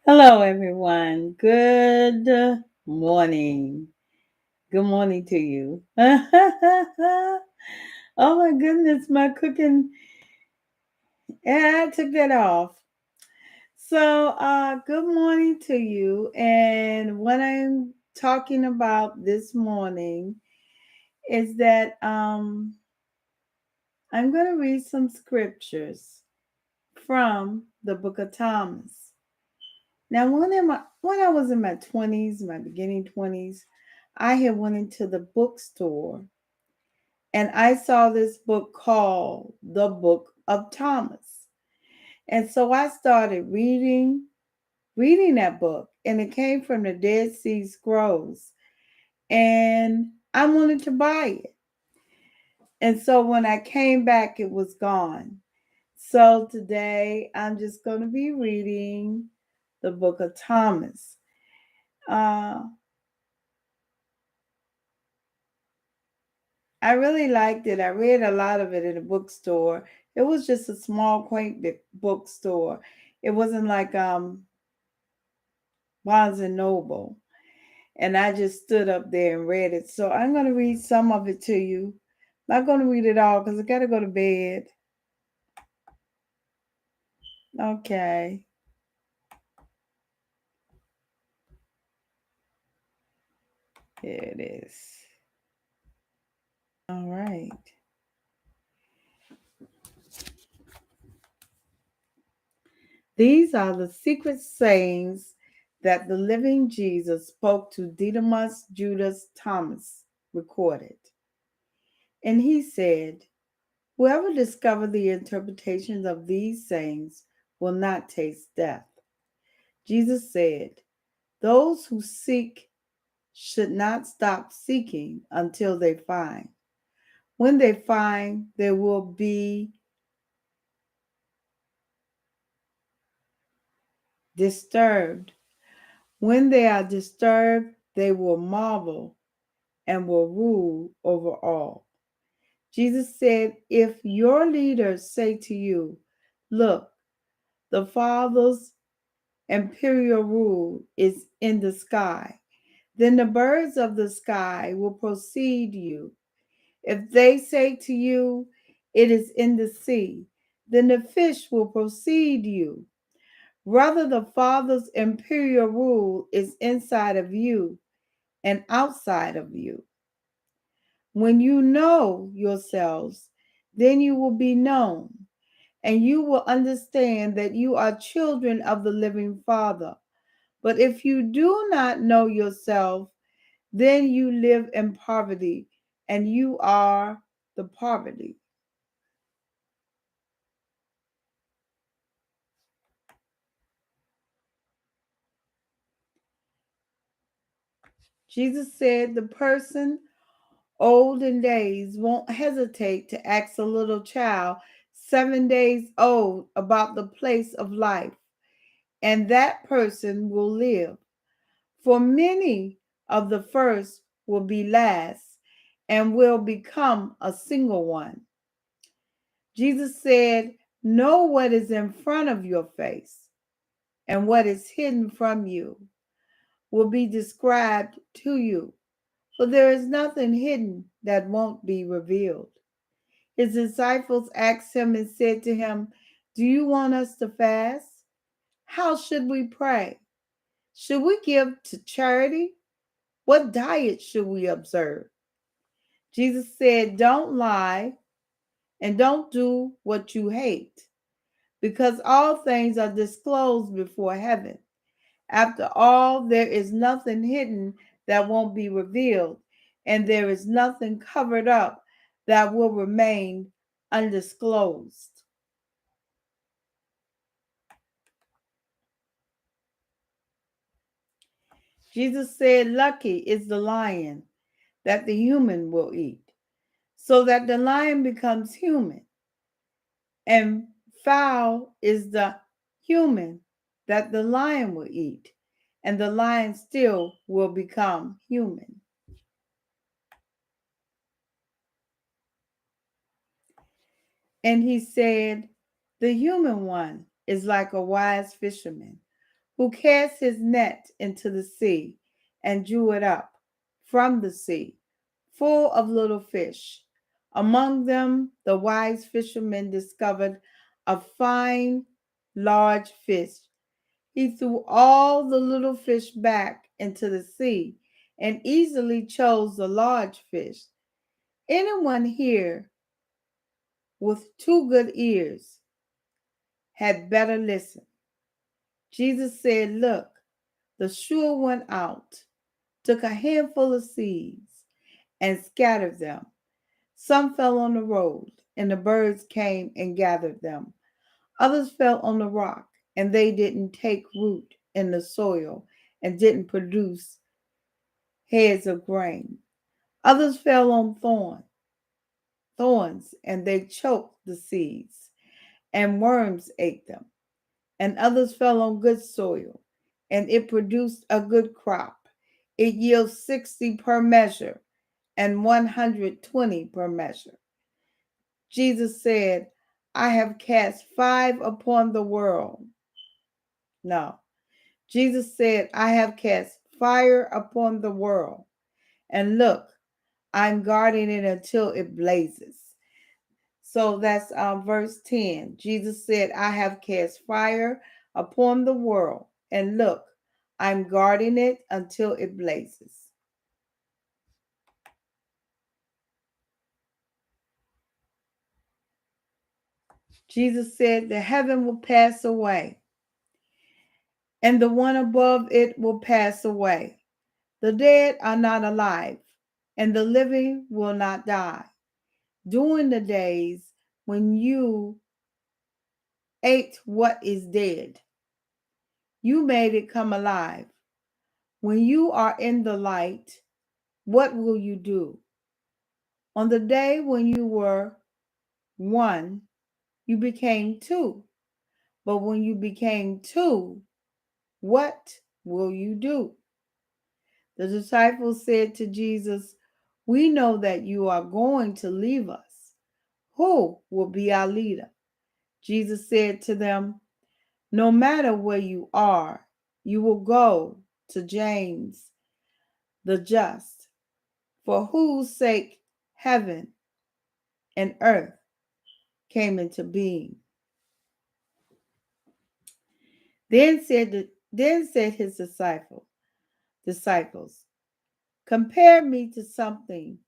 Hello, everyone. Good morning. Good morning to you. Oh my goodness, my cooking. Yeah, I took that off. Good morning to you. And what I'm talking about this morning is that I'm going to read some scriptures from the book of Thomas. Now, when I was in my 20s, my beginning 20s, I had went into the bookstore and I saw this book called The Book of Thomas. And so I started reading that book, and it came from the Dead Sea Scrolls, and I wanted to buy it. And so when I came back, it was gone. So today I'm just going to be reading the Book of Thomas. Uh, I really liked it. I read a lot of it in a bookstore. It was just a small, quaint bookstore. It wasn't like Barnes and Noble. And I just stood up there and read it. So I'm going to read some of it to you. Not going to read it all because I got to go to bed. Okay. Here it is. All right. These are the secret sayings that the living Jesus spoke to Didymus Judas Thomas, recorded. And he said, "Whoever discovers the interpretations of these sayings will not taste death." Jesus said, "Those who seek should not stop seeking until they find. When they find, they will be disturbed. When they are disturbed, they will marvel and will rule over all." Jesus said, "If your leaders say to you, 'Look, the Father's imperial rule is in the sky,' then the birds of the sky will precede you. If they say to you, 'It is in the sea,' then the fish will precede you. Rather, the Father's imperial rule is inside of you and outside of you. When you know yourselves, then you will be known, and you will understand that you are children of the living Father. But if you do not know yourself, then you live in poverty, and you are the poverty." Jesus said the person old in days won't hesitate to ask a little child 7 days old about the place of life, and that person will live. For many of the first will be last and will become a single one. Jesus said, "Know what is in front of your face, and what is hidden from you will be described to you. For there is nothing hidden that won't be revealed." His disciples asked him and said to him, "Do you want us to fast? How should we pray? Should we give to charity? What diet should we observe?" Jesus said, "Don't lie and don't do what you hate, because all things are disclosed before heaven. After all, there is nothing hidden that won't be revealed, and there is nothing covered up that will remain undisclosed." Jesus said, "Lucky is the lion that the human will eat," so that the lion becomes human, and foul is the human that the lion will eat, and the lion still will become human. And he said, "The human one is like a wise fisherman who cast his net into the sea and drew it up from the sea, full of little fish. Among them, the wise fishermen discovered a fine, large fish. He threw all the little fish back into the sea and easily chose the large fish. Anyone here with two good ears had better listen. Jesus said, "Look, the shore went out, took a handful of seeds, and scattered them. Some fell on the road, and the birds came and gathered them. Others fell on the rock, and they didn't take root in the soil and didn't produce heads of grain. Others fell on thorns, and they choked the seeds, and worms ate them. And others fell on good soil, and it produced a good crop. It yields 60 per measure and 120 per measure." Jesus said, "I have cast 5 upon the world." No. Jesus said, "I have cast fire upon the world. And look, I'm guarding it until it blazes." So that's verse 10. Jesus said, "I have cast fire upon the world. And look, I'm guarding it until it blazes." Jesus said, "The heaven will pass away, and the one above it will pass away. The dead are not alive, and the living will not die. During the days when you ate what is dead, you made it come alive. When you are in the light, what will you do? On the day when you were one, you became two. But when you became two, what will you do?" The disciples said to Jesus, "We know that you are going to leave us. Who will be our leader?" Jesus said to them, "No matter where you are, you will go to James the just, for whose sake heaven and earth came into being." Then said his disciples, "Compare me to something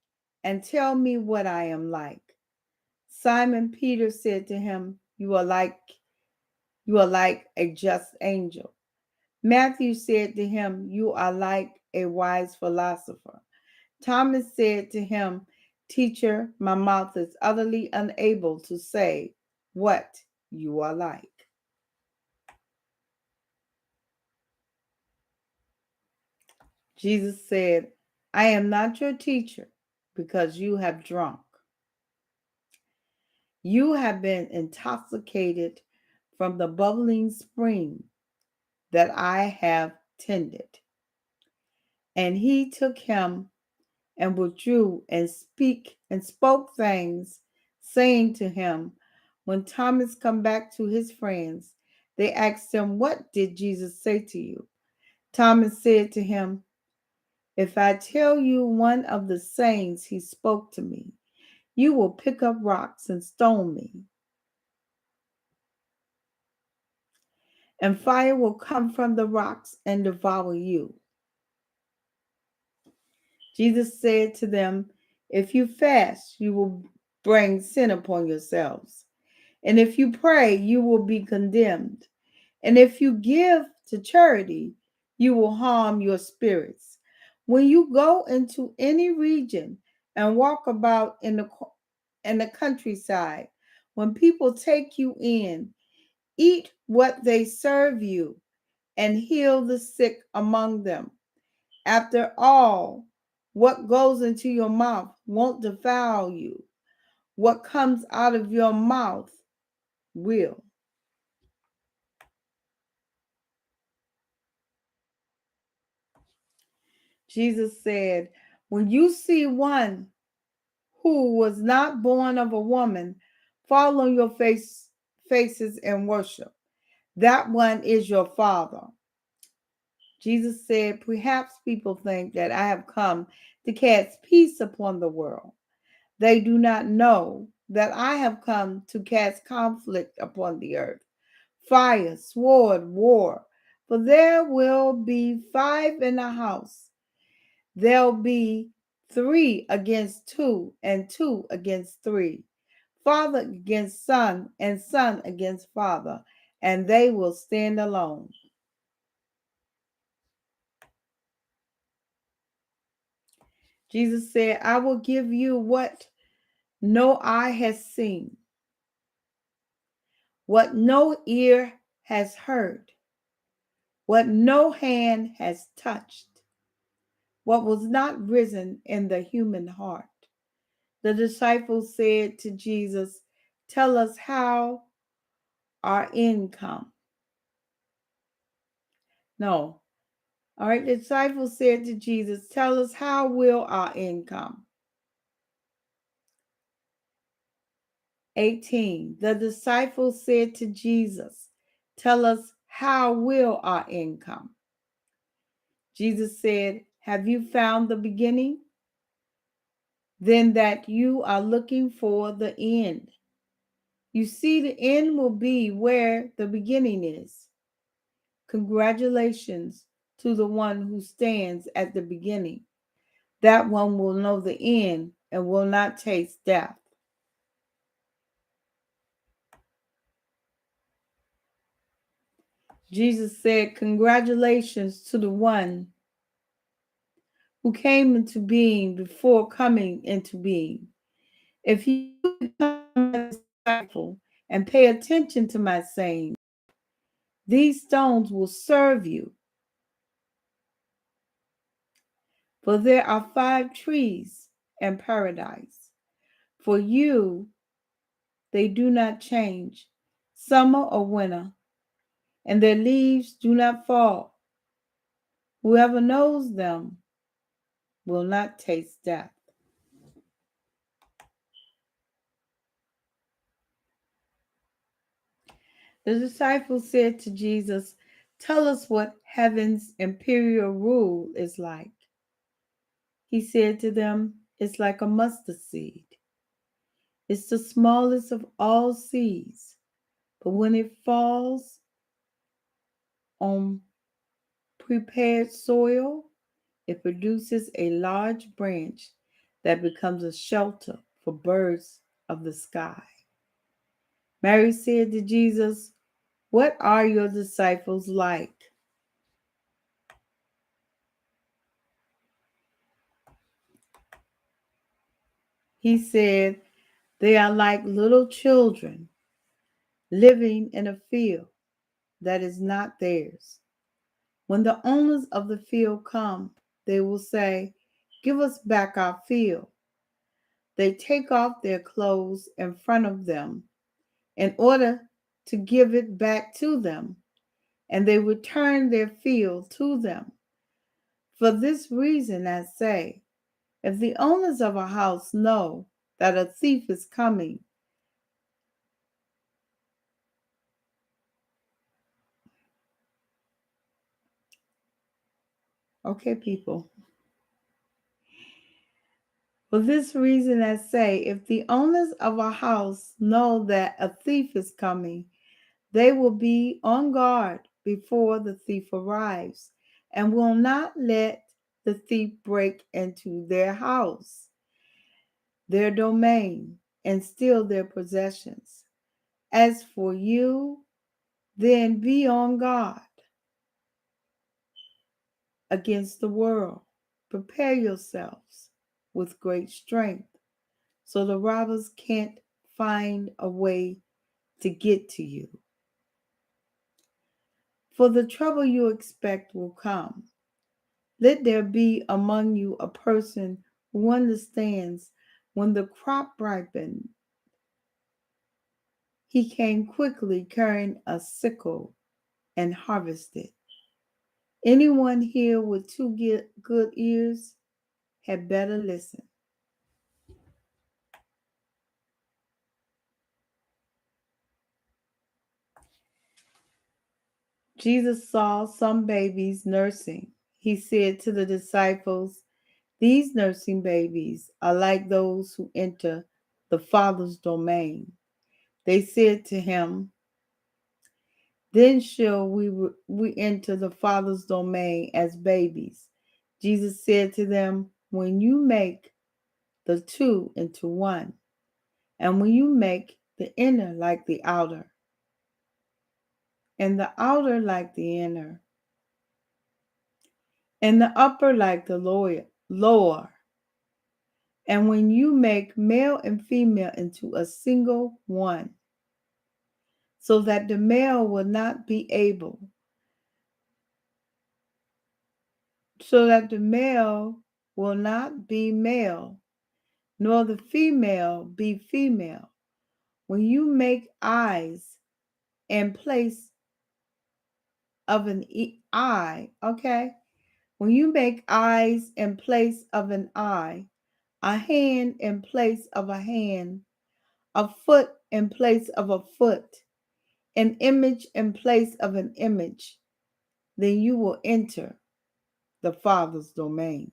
and tell me what I am like." Simon Peter said to him, "You are like a just angel." Matthew said to him, "You are like a wise philosopher." Thomas said to him, "Teacher, my mouth is utterly unable to say what you are like." Jesus said, "I am not your teacher because you have drunk. You have been intoxicated from the bubbling spring that I have tended." And he took him and withdrew and spoke things, saying to him, when Thomas come back to his friends, they asked him, "What did Jesus say to you?" Thomas said to him, "If I tell you one of the sayings he spoke to me, you will pick up rocks and stone me. And fire will come from the rocks and devour you." Jesus said to them, "If you fast, you will bring sin upon yourselves. And if you pray, you will be condemned. And if you give to charity, you will harm your spirits. When you go into any region and walk about in the countryside, when people take you in, eat what they serve you and heal the sick among them. After all, what goes into your mouth won't defile you. What comes out of your mouth will." Jesus said, "When you see one who was not born of a woman fall on your faces and worship, that one is your father. Jesus said, "Perhaps people think that I have come to cast peace upon the world. They do not know that I have come to cast conflict upon the earth, fire, sword, war. For there will be 5 in a house. There'll be 3 against 2, and 2 against 3. Father against son, and son against father, and they will stand alone." Jesus said, "I will give you what no eye has seen, what no ear has heard, what no hand has touched, what was not risen in the human heart." The disciples said to Jesus, "Tell us how our end come." No. All right, the disciples said to Jesus, "Tell us how will our end come." 18. The disciples said to Jesus, "Tell us how will our end come." Jesus said, "Have you found the beginning? Then that you are looking for the end. You see, the end will be where the beginning is. Congratulations to the one who stands at the beginning. That one will know the end and will not taste death." Jesus said, "Congratulations to the one who came into being before coming into being. If you become a disciple and pay attention to my saying, these stones will serve you. For there are 5 trees in paradise. For you, they do not change, summer or winter, and their leaves do not fall. Whoever knows them will not taste death." The disciples said to Jesus, "Tell us what heaven's imperial rule is like." He said to them, "It's like a mustard seed. It's the smallest of all seeds, but when it falls on prepared soil, it produces a large branch that becomes a shelter for birds of the sky." Mary said to Jesus, "What are your disciples like?" He said, "They are like little children living in a field that is not theirs. When the owners of the field come, they will say, 'Give us back our field.' They take off their clothes in front of them in order to give it back to them, and they return their field to them. For this reason, I say, if the owners of a house know that a thief is coming, okay, people. For this reason, I say, if the owners of a house know that a thief is coming, they will be on guard before the thief arrives and will not let the thief break into their house, their domain, and steal their possessions. As for you, then be on guard against the world. Prepare yourselves with great strength so the robbers can't find a way to get to you. For the trouble you expect will come. Let there be among you a person who understands when the crop ripened, he came quickly carrying a sickle and harvested. Anyone here with 2 good ears had better listen." Jesus saw some babies nursing. He said to the disciples, "These nursing babies are like those who enter the Father's domain." They said to him, "Then shall we enter the Father's domain as babies." Jesus said to them, "When you make the two into one, and when you make the inner like the outer, and the outer like the inner, and the upper like the lower, and when you make male and female into a single one, so that the male will not be able, so that the male will not be male, nor the female be female. When you make eyes in place of an eye, okay? When you make eyes in place of an eye, a hand in place of a hand, a foot in place of a foot, an image in place of an image, then you will enter the Father's domain.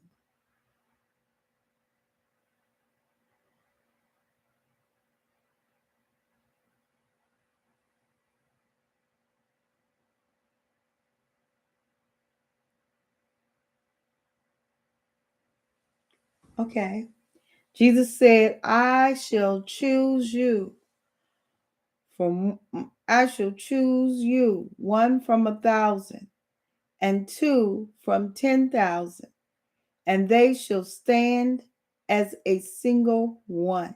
Okay. Jesus said, I shall choose you, one from 1,000, and two from 10,000, and they shall stand as a single one."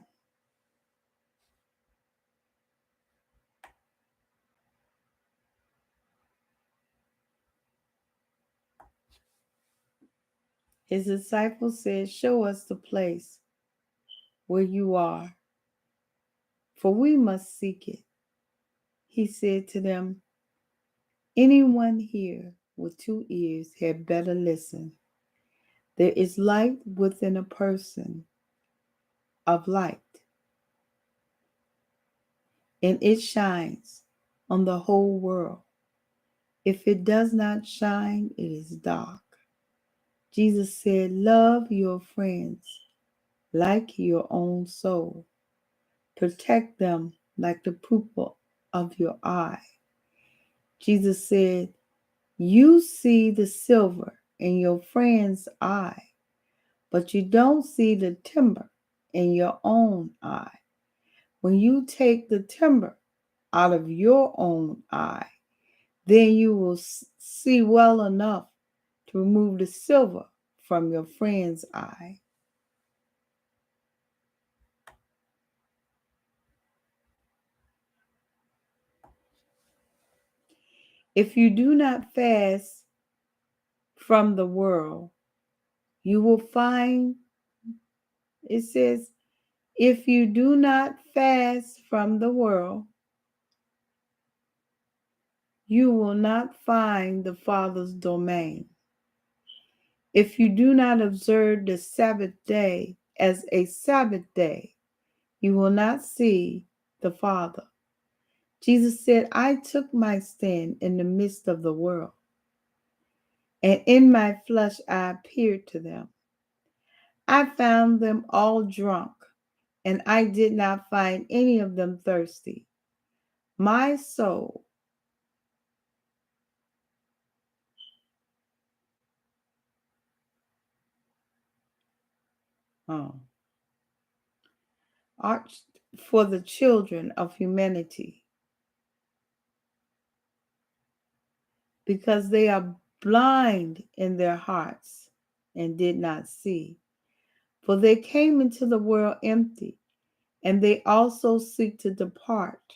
His disciples said, "Show us the place where you are, for we must seek it." He said to them, "Anyone here with 2 ears had better listen. There is light within a person of light, and it shines on the whole world. If it does not shine, it is dark." Jesus said, "Love your friends like your own soul. Protect them like the pupil of your eye." Jesus said, "You see the silver in your friend's eye, but you don't see the timber in your own eye. When you take the timber out of your own eye, then you will see well enough to remove the silver from your friend's eye." If you do not fast from the world, you will find, it says, if you do not fast from the world, you will not find the Father's domain. If you do not observe the Sabbath day as a Sabbath day, you will not see the Father. Jesus said, "I took my stand in the midst of the world, and in my flesh I appeared to them. I found them all drunk, and I did not find any of them thirsty. My soul arched for the children of humanity, because they are blind in their hearts and did not see. For they came into the world empty, and they also seek to depart.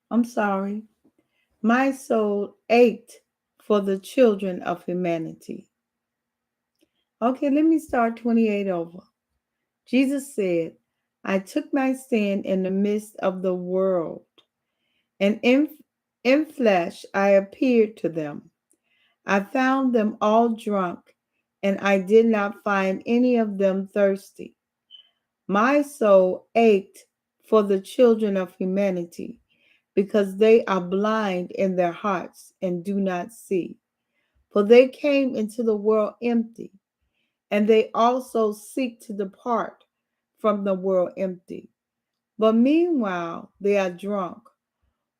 I'm sorry. My soul ached for the children of humanity." Okay, let me start 28 over. Jesus said, "I took my stand in the midst of the world, and in flesh I appeared to them. I found them all drunk, and I did not find any of them thirsty. My soul ached for the children of humanity, because they are blind in their hearts and do not see. For they came into the world empty, and they also seek to depart from the world empty. But meanwhile they are drunk.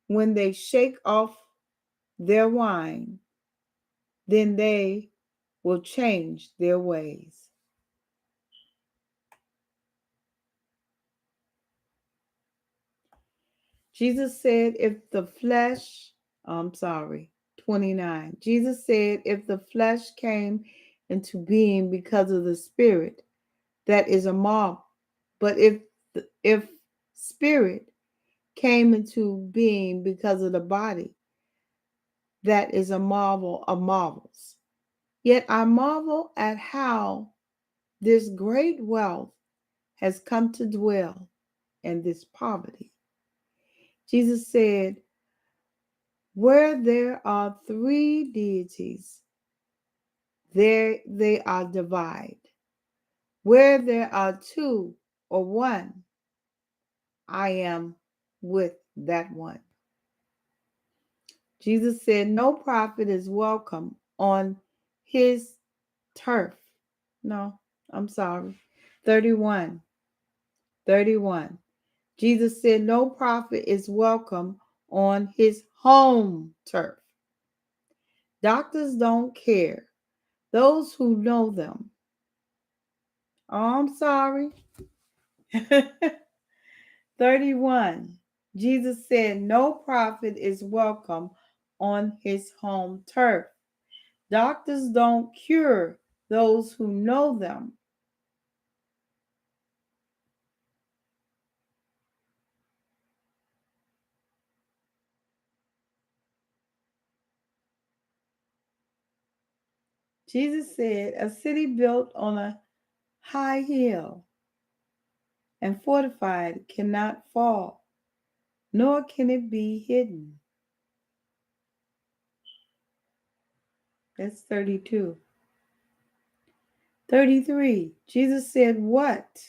When they shake off their wine, then they will change their ways. Jesus said, if the flesh, 29. Jesus said, if the flesh came into being because of the spirit, that is a marvel. But if spirit came into being because of the body, that is a marvel of marvels. Yet I marvel at how this great wealth has come to dwell in this poverty. Jesus said, where there are three deities, there they are divided. Where there are two or one, I am with that one. Jesus said, no prophet is welcome on his turf. No, I'm sorry. 31. 31. Jesus said, no prophet is welcome on his home turf. Doctors don't care. Those who know them. Oh, I'm sorry. 31. Jesus said, no prophet is welcome on his home turf. Doctors don't cure those who know them. Jesus said, a city built on a high hill and fortified cannot fall, nor can it be hidden. That's 32. 33. Jesus said, what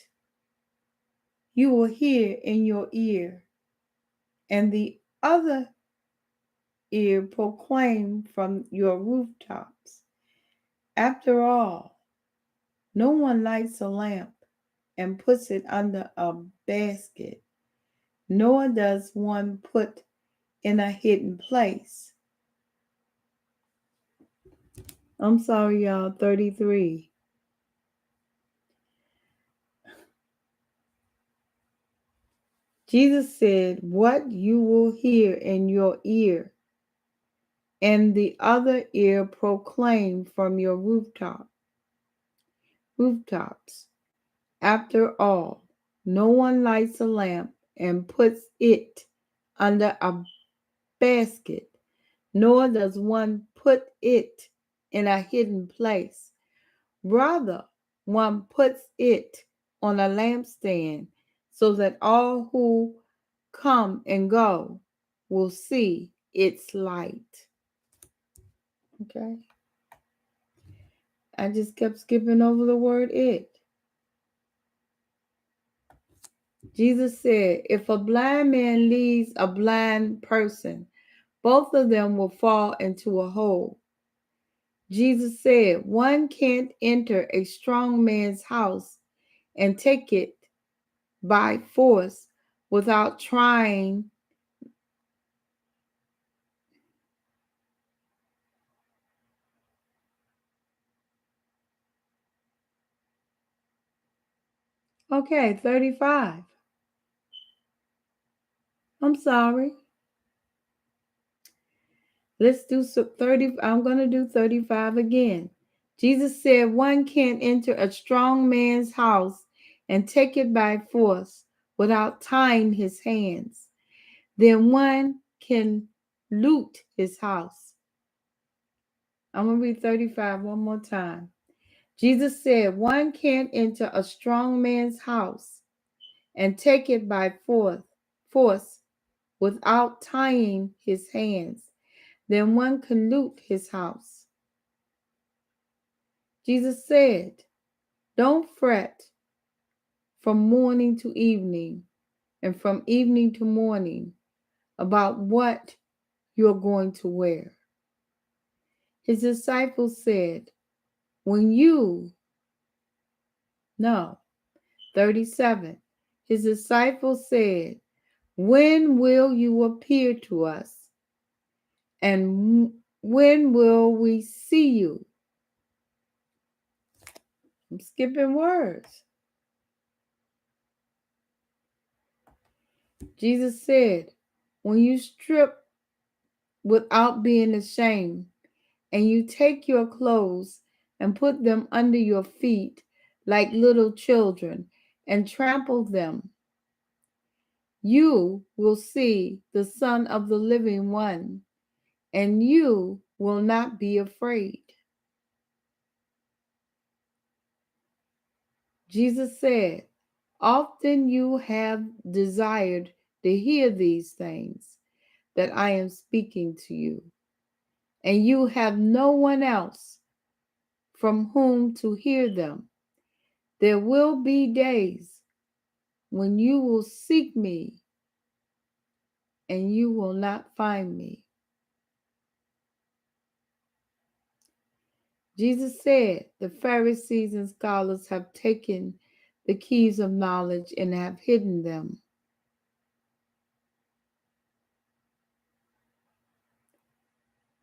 you will hear in your ear, and the other ear proclaim from your rooftops. After all, no one lights a lamp and puts it under a basket, nor does one put in a hidden place. I'm sorry, y'all. 33. Jesus said, what you will hear in your ear, and the other ear proclaim from your rooftops. After all, no one lights a lamp and puts it under a basket, nor does one put it in a hidden place. Rather, one puts it on a lampstand so that all who come and go will see its light. Okay. I just kept skipping over the word it. Jesus said, if a blind man leads a blind person, both of them will fall into a hole. Jesus said, one can't enter a strong man's house and take it by force without trying. Okay, 35. I'm sorry. Let's do 30. I'm going to do 35 again. Jesus said one can't enter a strong man's house and take it by force without tying his hands. Then one can loot his house. I'm going to read 35 one more time. Jesus said one can't enter a strong man's house and take it by force without tying his hands. Then one can loot his house. Jesus said, don't fret from morning to evening and from evening to morning about what you're going to wear. His disciples said, when you, no, 37, his disciples said, when will you appear to us? And when will we see you? I'm skipping words. Jesus said, when you strip without being ashamed, and you take your clothes and put them under your feet like little children and trample them, you will see the Son of the Living One, and you will not be afraid. Jesus said, often you have desired to hear these things that I am speaking to you, and you have no one else from whom to hear them. There will be days when you will seek me and you will not find me. Jesus said, the Pharisees and scholars have taken the keys of knowledge and have hidden them.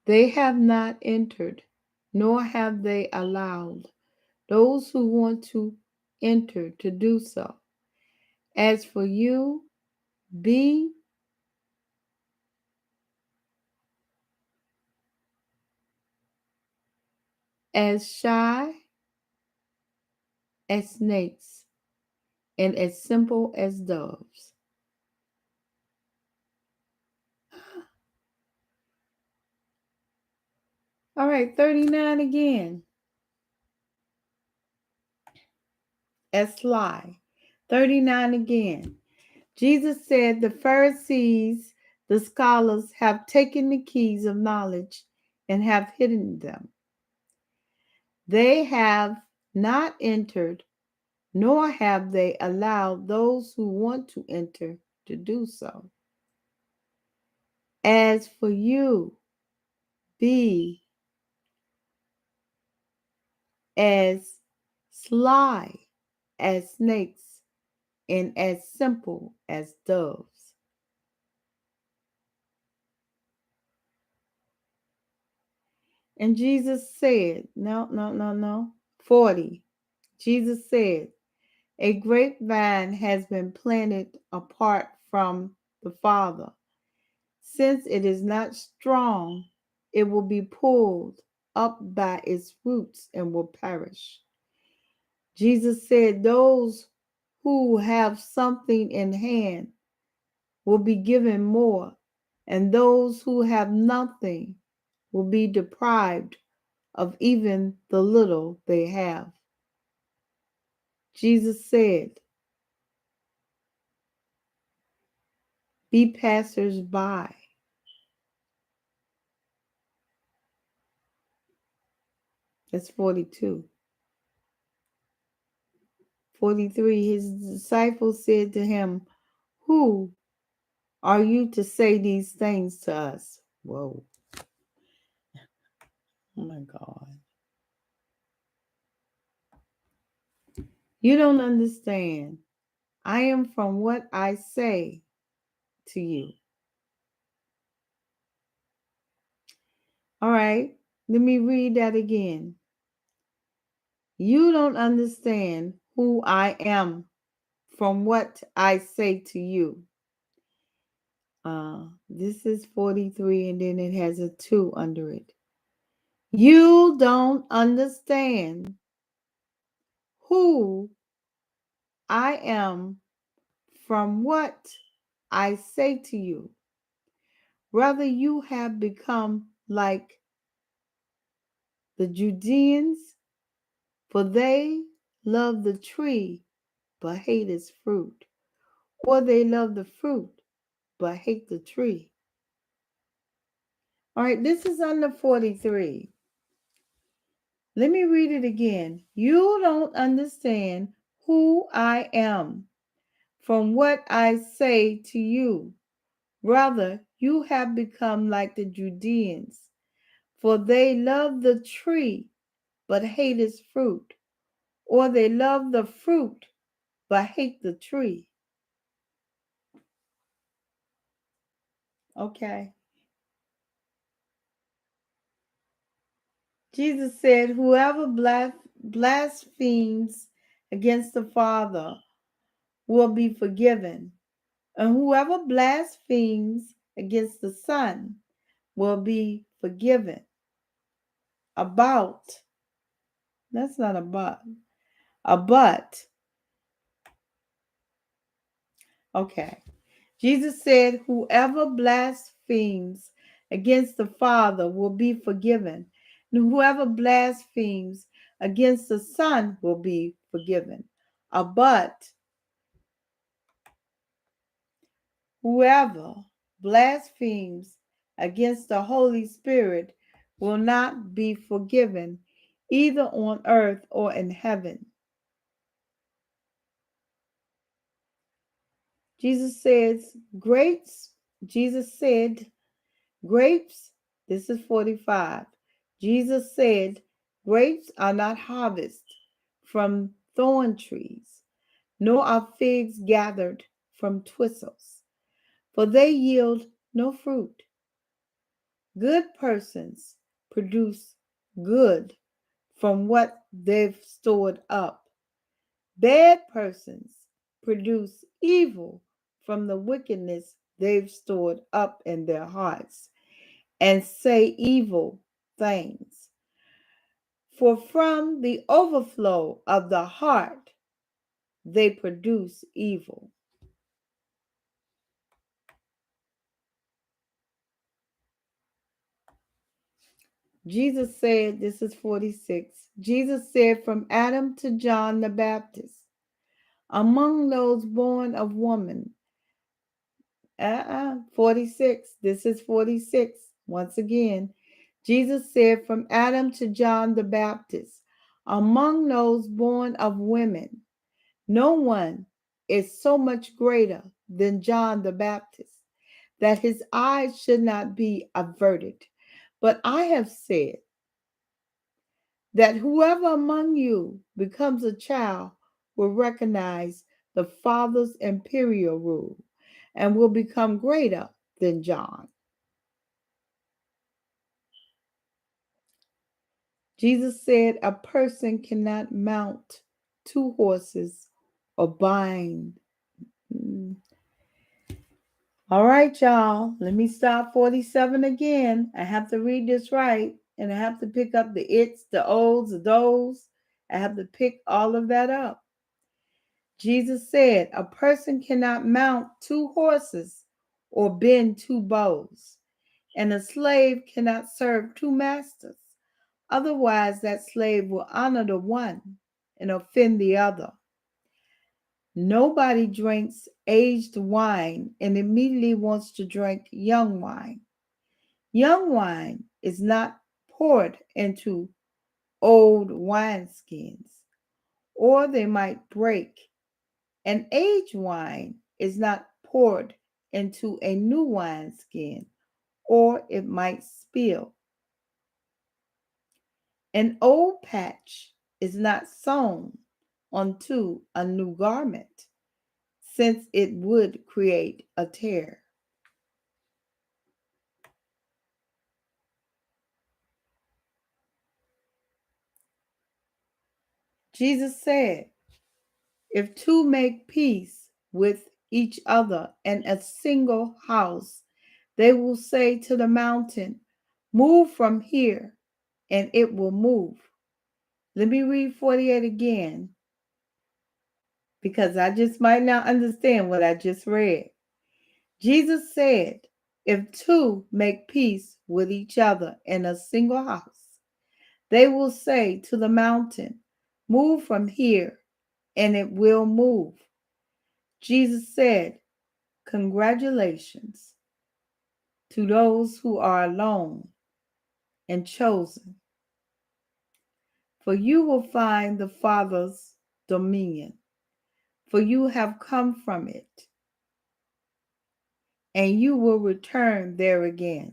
They have not entered, nor have they allowed those who want to enter to do so. As for you, be as shy as snakes and as simple as doves. All right, 39 again. As sly. 39 again. Jesus said, the Pharisees, the scholars, have taken the keys of knowledge and have hidden them. They have not entered, nor have they allowed those who want to enter to do so. As for you, be as sly as snakes and as simple as doves. And Jesus said, no. 40. Jesus said, a grapevine has been planted apart from the Father. Since it is not strong, it will be pulled up by its roots and will perish. Jesus said, those who have something in hand will be given more, and those who have nothing will be deprived of even the little they have. Jesus said, be passers-by. That's 42. 43, his disciples said to him, who are you to say these things to us? Whoa. Oh my God. You don't understand. I am from what I say to you. All right, let me read that again. You don't understand who I am from what I say to you. This is 43, and then it has a 2 under it. You don't understand who I am from what I say to you. Rather, you have become like the Judeans, for they love the tree but hate its fruit, or they love the fruit but hate the tree. All right, this is under 43. Let me read it again. You don't understand who I am from what I say to you. Rather, you have become like the Judeans, for they love the tree but hate its fruit, or they love the fruit but hate the tree. Okay. Jesus said, whoever blasphemes against the Father will be forgiven, and whoever blasphemes against the Son will be forgiven. About, that's not a but. Okay. Jesus said, whoever blasphemes against the Father will be forgiven, and whoever blasphemes against the Son will be forgiven. But whoever blasphemes against the Holy Spirit will not be forgiven, either on earth or in heaven. Jesus says, Jesus said, grapes, this is 45. Jesus said, grapes are not harvested from thorn trees, nor are figs gathered from thistles, for they yield no fruit. Good persons produce good from what they've stored up. Bad persons produce evil from the wickedness they've stored up in their hearts and say evil things. For from the overflow of the heart they produce evil. Jesus said, this is 46. Jesus said, from Adam to John the Baptist, among those born of woman. 46. This is 46. Once again, Jesus said, from Adam to John the Baptist, among those born of women, no one is so much greater than John the Baptist, that his eyes should not be averted. But I have said that whoever among you becomes a child will recognize the Father's imperial rule and will become greater than John. Jesus said a person cannot mount two horses or bind. All right, y'all. Let me stop 47 again. I have to read this right, and I have to pick up the its, the ohs, the those. I have to pick all of that up. Jesus said a person cannot mount two horses or bend two bows, and a slave cannot serve two masters. Otherwise, that slave will honor the one and offend the other. Nobody drinks aged wine and immediately wants to drink young wine. Young wine is not poured into old wineskins, or they might break. And aged wine is not poured into a new wineskin, or it might spill. An old patch is not sewn onto a new garment, since it would create a tear. Jesus said, if two make peace with each other in a single house, they will say to the mountain, move from here, and it will move. Let me read 48 again, because I just might not understand what I just read. Jesus said, if two make peace with each other in a single house, they will say to the mountain, move from here, and it will move. Jesus said, congratulations to those who are alone and chosen, for you will find the Father's dominion. for you have come from it, and you will return there again.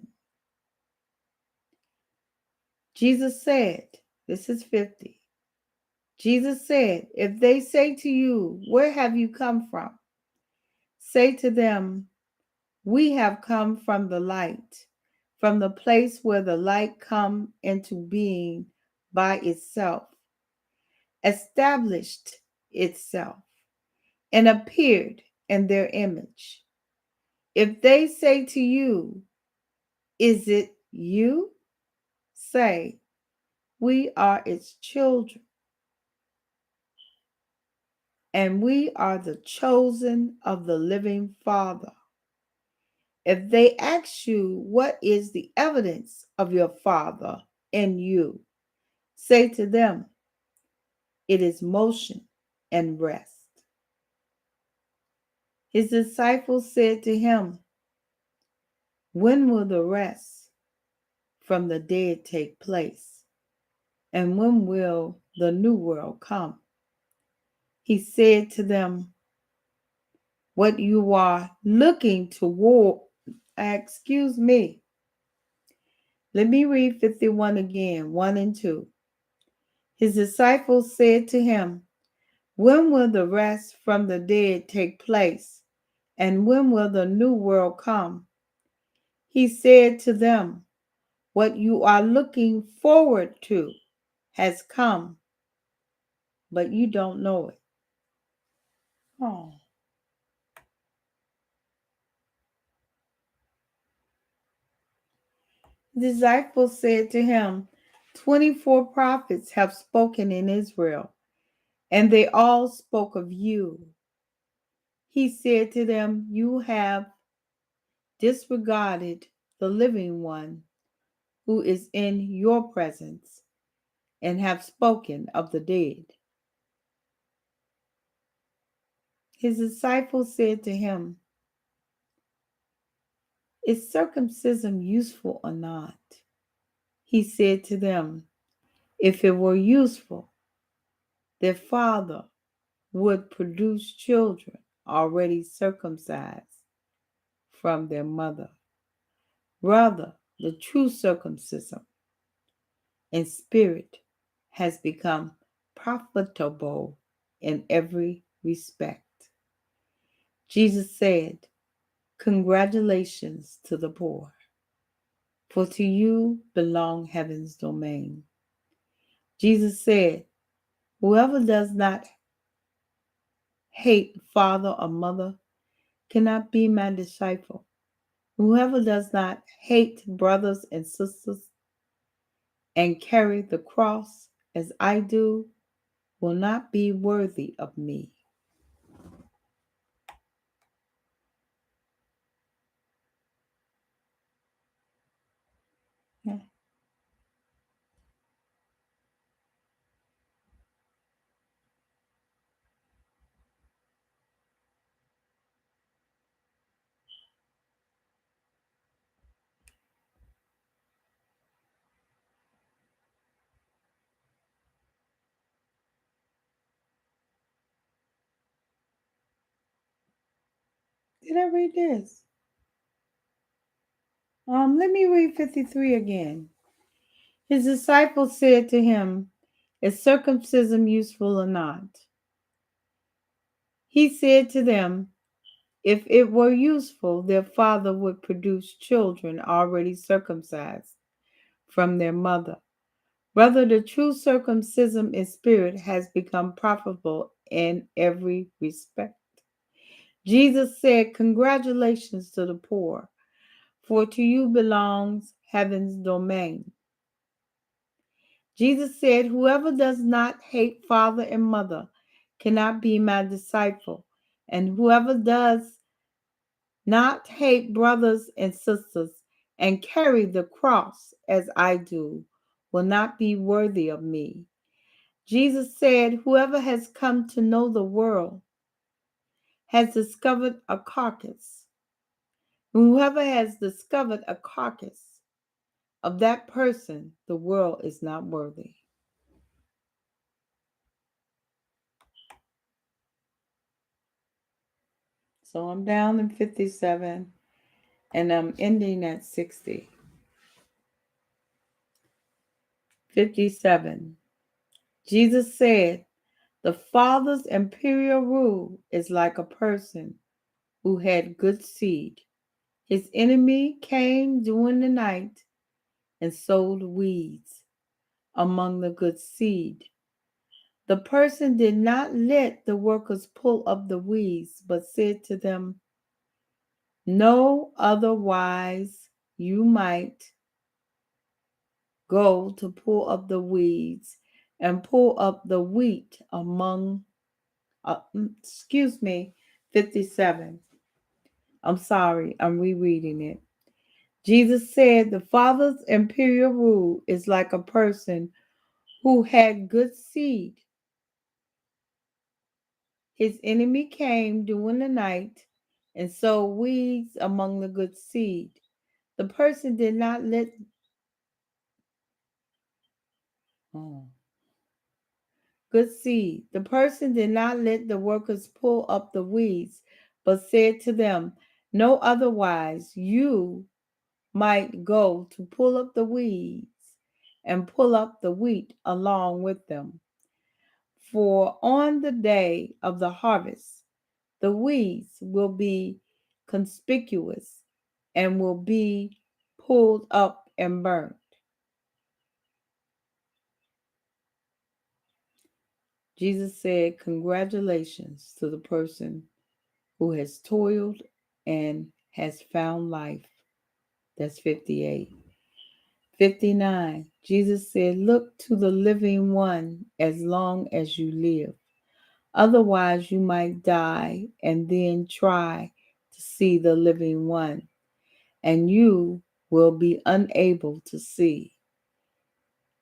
Jesus said, this is 50. Jesus said, if they say to you, where have you come from? Say to them, we have come from the light, from the place where the light come into being by itself, established itself, and appeared in their image. If they say to you, is it you? Say, we are its children, and we are the chosen of the living Father. If they ask you, what is the evidence of your Father in you? Say to them, it is motion and rest. His disciples said to him, when will the rest from the dead take place? And when will the new world come? He said to them, what you are looking toward, excuse me. Let me read 51 again, 1 and 2. His disciples said to him, when will the rest from the dead take place? And when will the new world come? He said to them, what you are looking forward to has come, but you don't know it. Oh. The disciples said to him, 24 prophets have spoken in Israel, and they all spoke of you. He said to them, you have disregarded the living one who is in your presence, and have spoken of the dead. His disciples said to him, is circumcision useful or not? He said to them, if it were useful, their father would produce children already circumcised from their mother. Rather, the true circumcision in spirit has become profitable in every respect. Jesus said, congratulations to the poor, for to you belong heaven's domain. Jesus said, whoever does not hate father or mother cannot be my disciple. Whoever does not hate brothers and sisters and carry the cross as I do will not be worthy of me. Yeah. Did I read this? Let me read 53 again. His disciples said to him, is circumcision useful or not? He said to them, if it were useful, their father would produce children already circumcised from their mother. Rather, the true circumcision in spirit has become profitable in every respect. Jesus said, congratulations to the poor, for to you belongs heaven's domain. Jesus said, whoever does not hate father and mother cannot be my disciple, and whoever does not hate brothers and sisters and carry the cross as I do will not be worthy of me. Jesus said, whoever has come to know the world has discovered a carcass. Whoever has discovered a carcass of that person, the world is not worthy. So I'm down in 57 and I'm ending at 60. 57. Jesus said, the Father's imperial rule is like a person who had good seed. His enemy came during the night and sowed weeds among the good seed. The person did not let the workers pull up the weeds, but said to them, no, otherwise you might go to pull up the weeds and pull up the wheat among, 57. I'm sorry, I'm rereading it. Jesus said the Father's imperial rule is like a person who had good seed. His enemy came during the night and sowed weeds among the good seed. The person did not let good seed. The person did not let the workers pull up the weeds, but said to them, no, otherwise you might go to pull up the weeds and pull up the wheat along with them. For on the day of the harvest, the weeds will be conspicuous and will be pulled up and burnt. Jesus said, congratulations to the person who has toiled and has found life. That's 58. 59. Jesus said, look to the living one as long as you live. Otherwise, you might die and then try to see the living one, and you will be unable to see.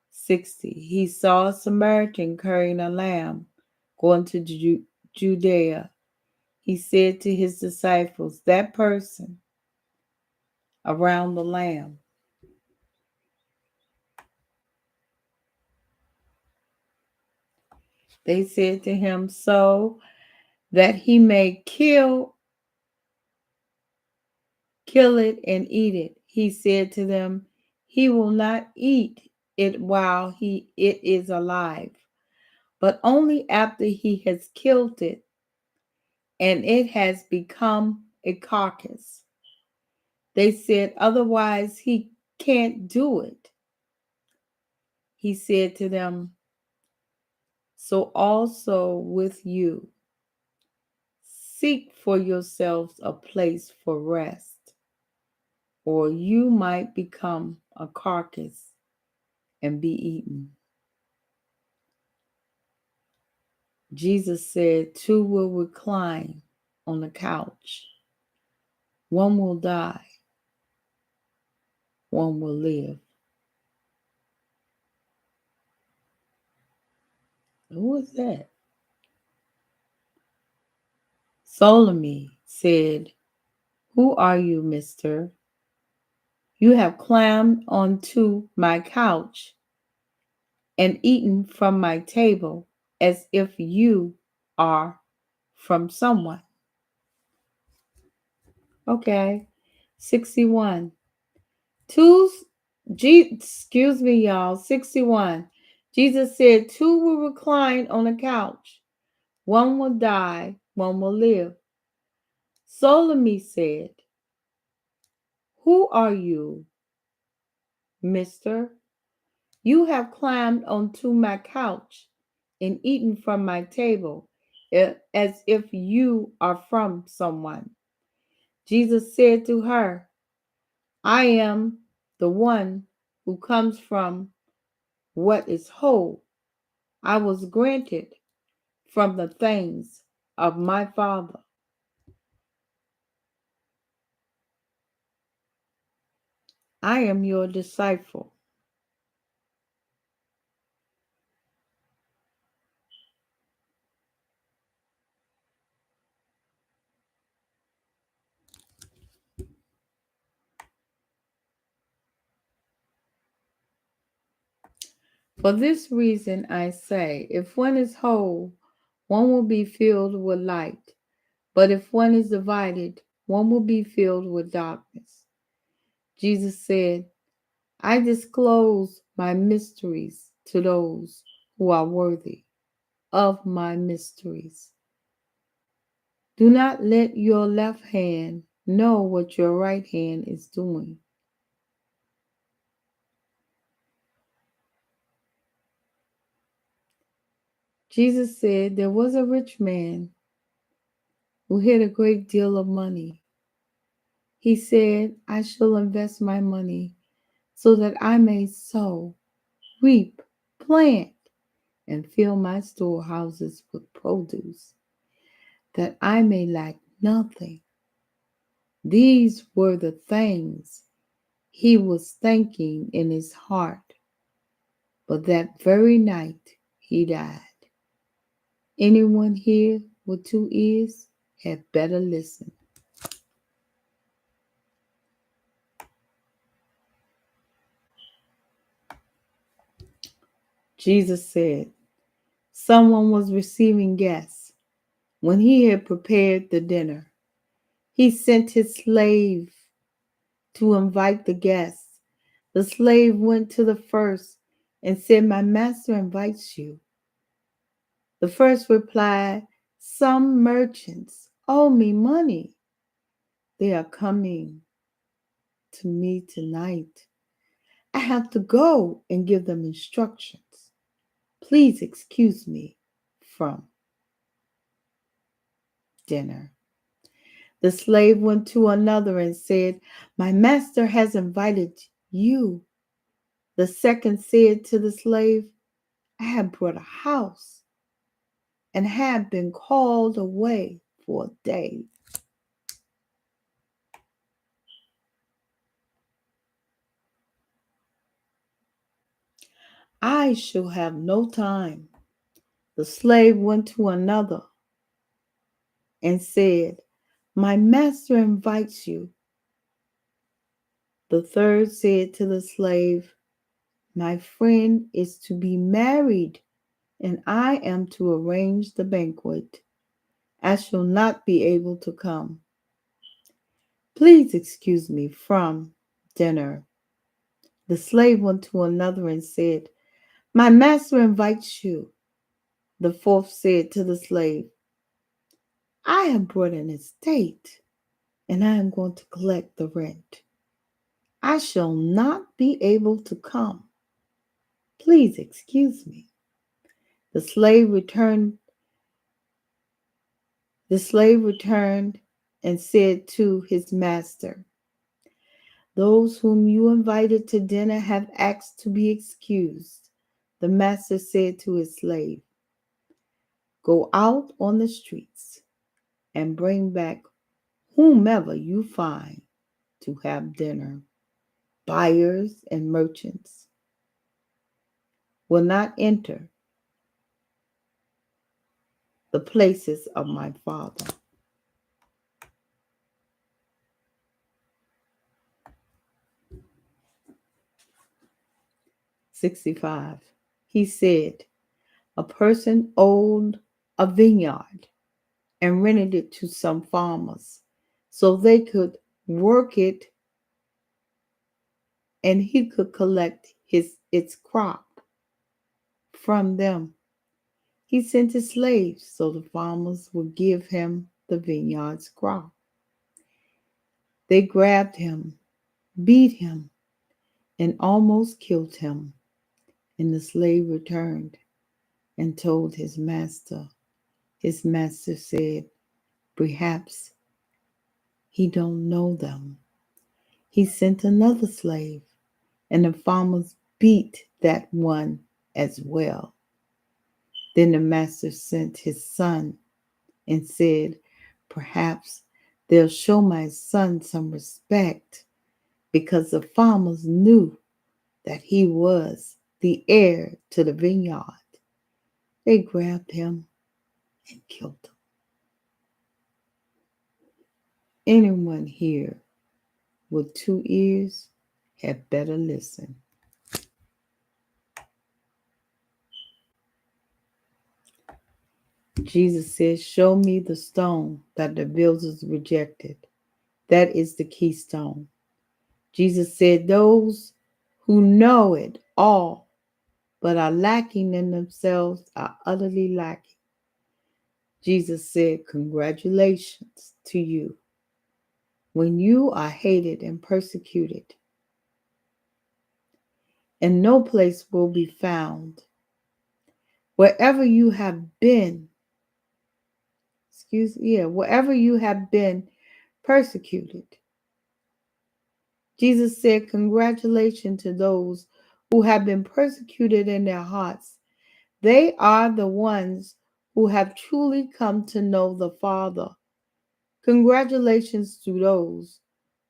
60. He saw a Samaritan carrying a lamb going to Judea. He said to his disciples, that person around the lamb. They said to him, so that he may kill it and eat it. He said to them, he will not eat it while it is alive, but only after he has killed it and it has become a carcass. They said, otherwise he can't do it. He said to them, so also with you. Seek for yourselves a place for rest, or you might become a carcass and be eaten. Jesus said, two will recline on the couch. One will die, one will live. Who was that? Solomon said, who are you, mister? You have climbed onto my couch and eaten from my table as if you are from someone. Okay. 61. Excuse me, y'all. 61. Jesus said, two will recline on a couch. One will die, one will live. Solomon said, who are you, mister? You have climbed onto my couch and eaten from my table as if you are from someone. Jesus said to her, I am the one who comes from what is whole. I was granted from the things of my Father. I am your disciple. For this reason I say, if one is whole, one will be filled with light. But if one is divided, one will be filled with darkness. Jesus said, I disclose my mysteries to those who are worthy of my mysteries. Do not let your left hand know what your right hand is doing. Jesus said there was a rich man who had a great deal of money. He said, I shall invest my money so that I may sow, reap, plant, and fill my storehouses with produce, that I may lack nothing. These were the things he was thinking in his heart, but that very night he died. Anyone here with 2 ears had better listen. Jesus said, someone was receiving guests. When he had prepared the dinner, he sent his slave to invite the guests. The slave went to the first and said, my master invites you. The first replied, some merchants owe me money. They are coming to me tonight. I have to go and give them instructions. Please excuse me from dinner. The slave went to another and said, my master has invited you. The second said to the slave, I have brought a house and have been called away for a day. I shall have no time. The slave went to another and said, my master invites you. The third said to the slave, my friend is to be married, and I am to arrange the banquet. I shall not be able to come. Please excuse me from dinner. The slave went to another and said, my master invites you. The fourth said to the slave, I have brought an estate, and I am going to collect the rent. I shall not be able to come. Please excuse me. The slave returned and said to his master, those whom you invited to dinner have asked to be excused. The master said to his slave, go out on the streets and bring back whomever you find to have dinner. Buyers and merchants will not enter the places of my Father. 65. He said, a person owned a vineyard and rented it to some farmers so they could work it and he could collect its crop from them. He sent his slaves so the farmers would give him the vineyard's crop. They grabbed him, beat him, and almost killed him. And the slave returned and told his master. His master said, perhaps he don't know them. He sent another slave, and the farmers beat that one as well. Then the master sent his son and said, perhaps they'll show my son some respect, because the farmers knew that he was the heir to the vineyard. They grabbed him and killed him. Anyone here with 2 ears had better listen. Jesus said, show me the stone that the builders rejected. That is the keystone. Jesus said, those who know it all but are lacking in themselves are utterly lacking. Jesus said, congratulations to you when you are hated and persecuted, and no place will be found. Wherever you have been, wherever you have been persecuted. Jesus said, congratulations to those who have been persecuted in their hearts. They are the ones who have truly come to know the Father. Congratulations to those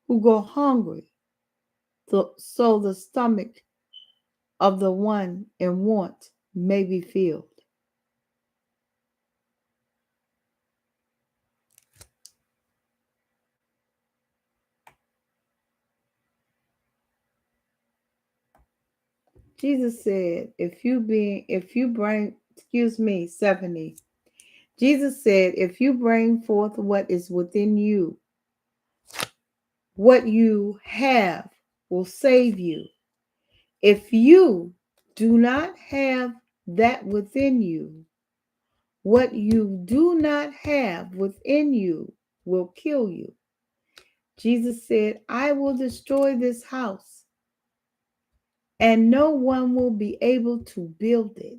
who go hungry, so the stomach of the one in want may be filled. Jesus said, if you bring, 70. Jesus said, if you bring forth what is within you, what you have will save you. If you do not have that within you, what you do not have within you will kill you. Jesus said, I will destroy this house, and no one will be able to build it.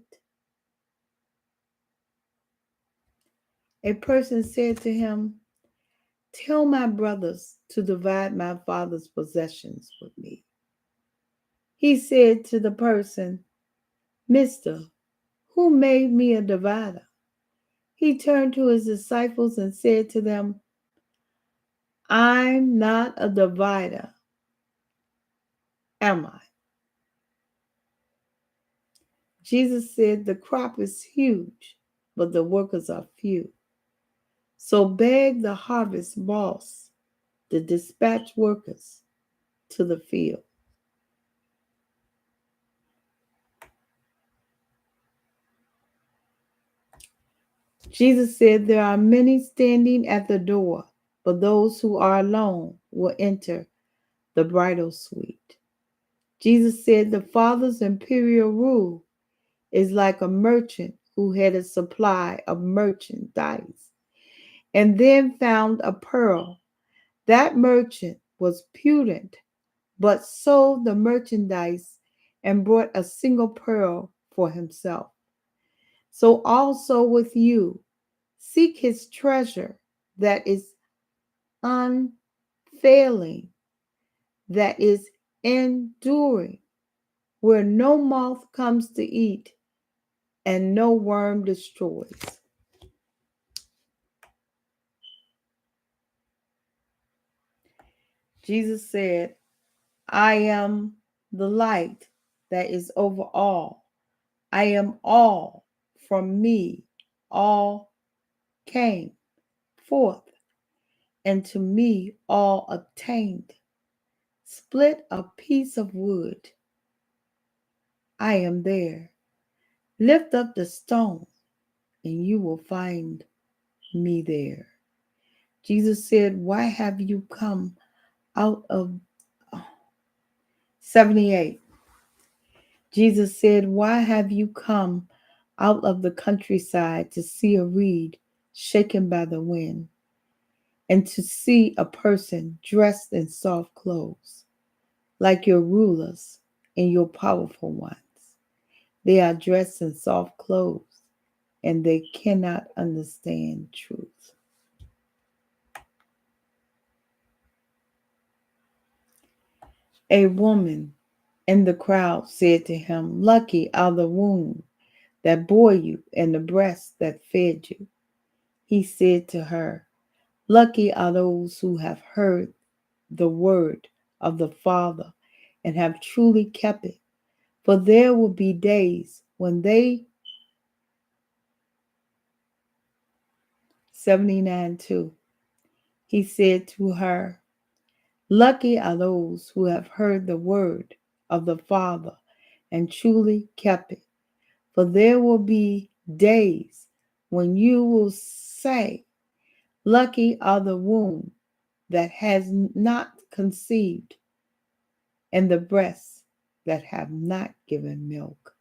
A person said to him, tell my brothers to divide my father's possessions with me. He said to the person, Mister, who made me a divider? He turned to his disciples and said to them, I'm not a divider, am I? Jesus said, the crop is huge, but the workers are few. So beg the harvest boss to dispatch workers to the field. Jesus said, there are many standing at the door, but those who are alone will enter the bridal suite. Jesus said, the Father's imperial rule is like a merchant who had a supply of merchandise and then found a pearl. That merchant was prudent, but sold the merchandise and brought a single pearl for himself. So also with you, seek his treasure that is unfailing, that is enduring, where no moth comes to eat and no worm destroys. Jesus said, I am the light that is over all. I am all. From me all came forth, and to me all obtained. Split a piece of wood, I am there. Lift up the stone, and you will find me there. Jesus said, why have you come out of 78? Jesus said, why have you come out of the countryside to see a reed shaken by the wind, and to see a person dressed in soft clothes, like your rulers and your powerful ones? They are dressed in soft clothes, and they cannot understand truth. A woman in the crowd said to him, lucky are the womb that bore you and the breasts that fed you. He said to her, lucky are those who have heard the word of the Father and have truly kept it. For there will be days when they, 79 2, he said to her, lucky are those who have heard the word of the Father and truly kept it. For there will be days when you will say, lucky are the womb that has not conceived and the breasts that have not given milk.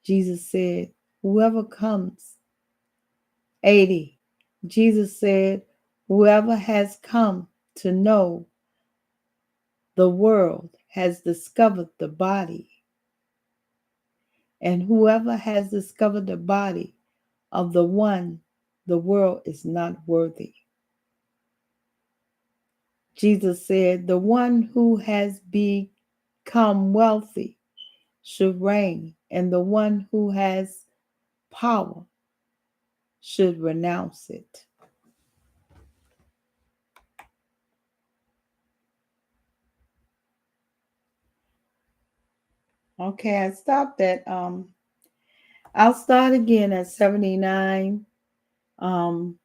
Jesus said, whoever comes, 80, Jesus said, whoever has come to know the world has discovered the body, and whoever has discovered the body of the one the world is not worthy. Jesus said, the one who has become wealthy should reign, and the one who has power should renounce it. Okay, I stopped at I'll start again at 79. Hi.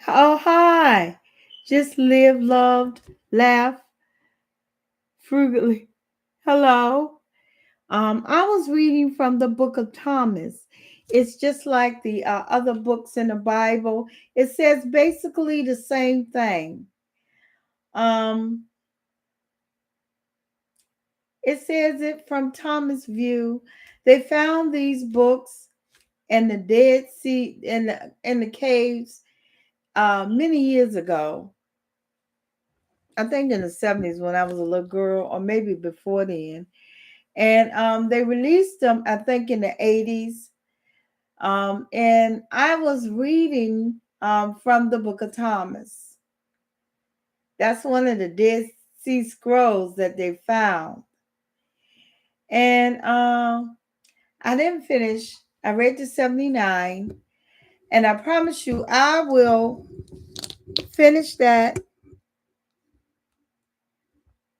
Oh, hi. Just live, loved, laugh, frugally. Hello. I was reading from the book of Thomas. It's just like the other books in the Bible. It says basically the same thing. Um, it says it from Thomas' view. They found these books in the Dead Sea in the caves many years ago. I think in the 70s when I was a little girl, or maybe before then. And they released them, I think, in the 80s. And I was reading from the book of Thomas. That's one of the Dead Sea Scrolls that they found. And I didn't finish. I read to 79. And I promise you, I will finish that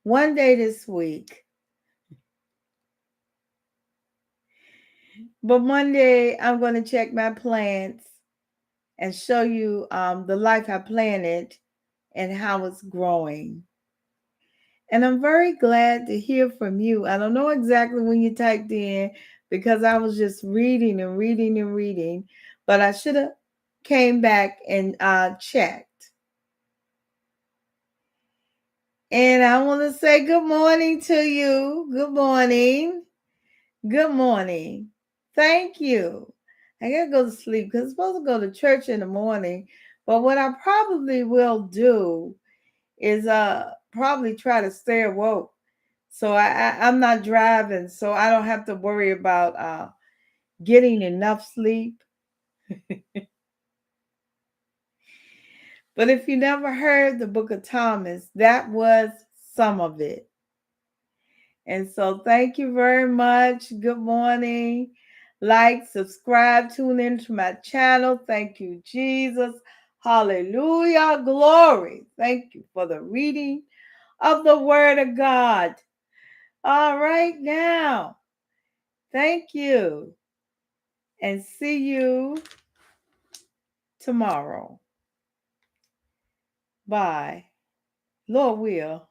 one day this week. But one day I'm going to check my plants and show you the life I planted and how it's growing. And I'm very glad to hear from you. I don't know exactly when you typed in because I was just reading and reading and reading, but I should have came back and checked. And I want to say good morning to you. Good morning. Good morning. Thank you. I gotta go to sleep because I'm supposed to go to church in the morning. But what I probably will do is probably try to stay awoke. So I'm not driving, so I don't have to worry about getting enough sleep. But if you never heard the book of Thomas, that was some of it. And so thank you very much. Good morning. Like, subscribe, tune into my channel. Thank you, Jesus. Hallelujah. Glory. Thank you for the reading of the Word of God. All right, now. Thank you. And see you tomorrow. Bye. Lord will.